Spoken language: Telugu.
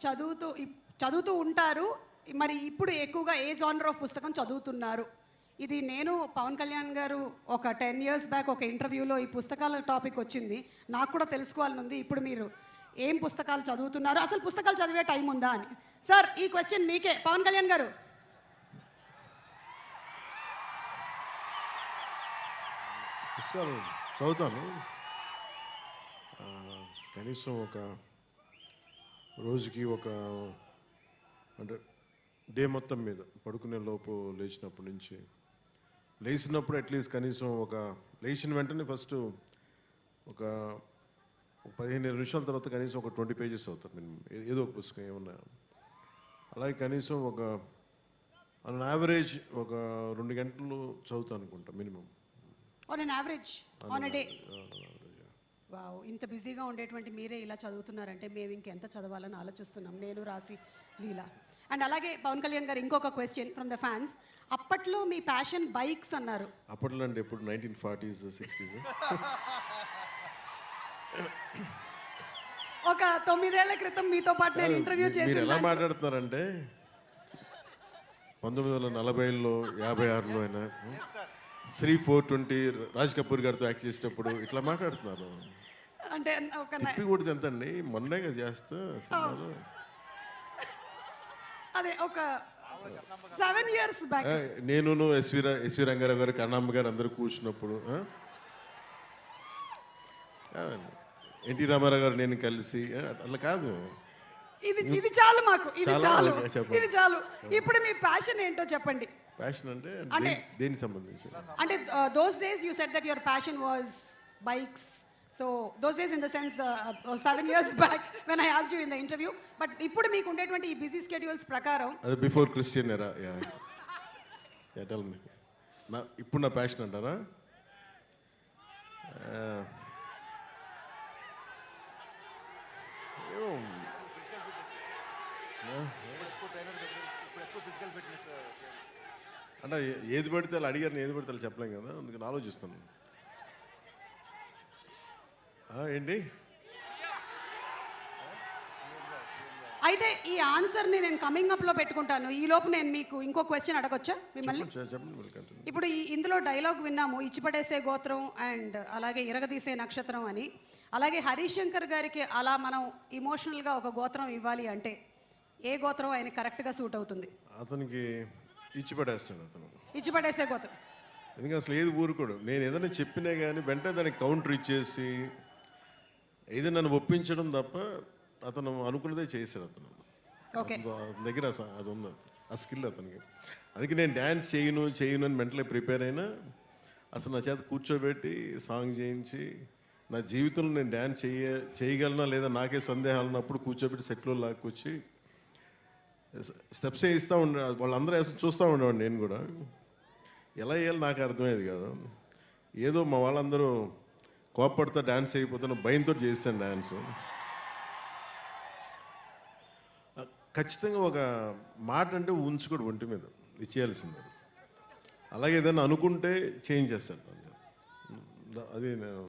చదువుతూ ఉంటారు. మరి ఇప్పుడు ఎక్కువగా ఏ జానర్ ఆఫ్ పుస్తకం చదువుతున్నారు? ఇది నేను పవన్ కళ్యాణ్ గారు ఒక 10 years బ్యాక్ ఒక ఇంటర్వ్యూలో ఈ పుస్తకాల టాపిక్ వచ్చింది. నాకు కూడా తెలుసుకోవాలని ఉంది. ఇప్పుడు మీరు ఏం పుస్తకాలు చదువుతున్నారు, అసలు పుస్తకాలు చదివే టైం ఉందా అని. సార్, ఈ క్వశ్చన్ మీకే. పవన్ కళ్యాణ్ గారు. పుస్తకాలు చదువుతాను. కనీసం ఒక రోజుకి అంటే డే మొత్తం మీద పడుకునే లోపు లేచినప్పటి నుంచి లేచినప్పుడు అట్లీస్ట్ కనీసం లేచిన వెంటనే ఫస్ట్ ఒక 15 నిమిషాల తర్వాత కనీసం ఒక 20 pages అవుతారు మినిమం, ఏదో ఒక పుస్తకం ఏమన్నా. అలాగే కనీసం ఆన్ యావరేజ్ 2 గంటలు చదువుతాను అనుకుంటా minimum. On an average on a day. Wow, ఇంత బిజీగా ఉండేటువంటి మీరే ఇలా చదువుతున్నారంటే మేము ఇంకెంత చదవాలని ఆలోచిస్తున్నాం, నేను, రాసి, లీలా. అండ్ అలాగే పవన్ కళ్యాణ్ గారు ఇంకొక క్వశ్చన్ ఫ్రమ్ ద ఫ్యాన్స్. అప్పట్లో మీ ప్యాషన్ బైక్స్ అన్నారు. అప్పట్లో అంటే ఎప్పుడు 1940s 60s? ఒక 9 ఏళ్ల క్రితం మీతో పాటు నేను ఇంటర్వ్యూ చేసి. మీరు ఎలా మాట్లాడుతున్నారంటే 1940లో 56లో అయినా శ్రీ 420 రాజ్ కపూర్ గారితో యాక్ట్ చేసేటప్పుడు ఇట్లా మాట్లాడుతున్నారు. అంటే ఒక తిప్పి కొడితే ఎంత అండి, మొన్నేగా చేస్తా సినిమాలో. అదే ఒక 7 years బ్యాక్ నేను ఎస్వి రంగారావు గారు, కన్నమ్మ గారు అందరూ కూర్చున్నప్పుడు, ఎన్టీ రామారావు గారు నేను కలిసి, అట్లా కాదు. ఇది చాలు మాకు, ఇది చాలు. ఇప్పుడు మీ ప్యాషన్ ఏంటో చెప్పండి. ప్యాషన్ అంటే దేనికి సంబంధించి? అంటే those days you said that your passion was bikes. So those days in the sense 7 years back when I asked you in the interview. But ఇప్పుడు మీకు ఉండేటువంటి ఈ బిజీ స్కెడ్యూల్స్ ప్రకారం అది బిఫోర్ క్రిస్టియన్ ఎరా. Tell me. ఇప్పుడు నా ప్యాషన్ అంటారా? అంటే ఏది పడితే వాళ్ళు అడిగారు, ఏది పడితే వాళ్ళు చెప్పలేం కదా, అందుకని ఆలోచిస్తాను. ఏంటి అయితే ఈ ఆన్సర్ని నేను కమింగ్ అప్లో పెట్టుకుంటాను. ఈ లోపు నేను మీకు ఇంకో క్వశ్చన్ అడగొచ్చా మిమ్మల్ని? ఇప్పుడు ఇందులో డైలాగ్ విన్నాము, ఇచ్చిపడేసే గోత్రం అండ్ అలాగే ఇరగదీసే నక్షత్రం అని. అలాగే హరీష్ శంకర్ గారికి అలా మనం ఇమోషనల్గా ఒక గోత్రం ఇవ్వాలి అంటే ఏ గోత్రం ఆయన కరెక్ట్గా సూట్ అవుతుంది? అతనికి ఇచ్చిపడేస్తాడు. ఇచ్చిపడేసే గోత్రం. ఎందుకంటే అసలు ఏది ఊరుకోడు. నేను ఏదైనా చెప్పినా కానీ వెంటనే దానికి కౌంటర్ ఇచ్చేసి ఏదైనా నన్ను ఒప్పించడం తప్ప అతను అనుకున్నదే చేశాడు. అతను దగ్గర అది ఉంది, ఆ స్కిల్ అతనికి. అందుకే నేను డ్యాన్స్ చేయను అని మెంటలీ ప్రిపేర్ అయినా అసలు నా చేత కూర్చోబెట్టి సాంగ్ చేయించి నా జీవితంలో నేను డ్యాన్స్ చేయగలనా లేదా నాకే సందేహాలు ఉన్నప్పుడు కూర్చోబెట్టి సెట్లో లాక్కొచ్చి స్టెప్స్ వేయిస్తూ ఉండే. వాళ్ళందరూ చూస్తూ ఉండేవాడు. నేను కూడా ఎలా వేయాలి నాకు అర్థమయ్యేది కాదు. ఏదో మా వాళ్ళందరూ కోప్పడితే డ్యాన్స్ అయిపోతున్న భయంతో చేస్తాను డ్యాన్స్. ఖచ్చితంగా ఒక మాట అంటే ఉంచుకోడు ఒంటి మీద, ఇచ్చేయాల్సిందే. అలాగే ఏదైనా అనుకుంటే చేంజ్ చేస్తాను. అది నేను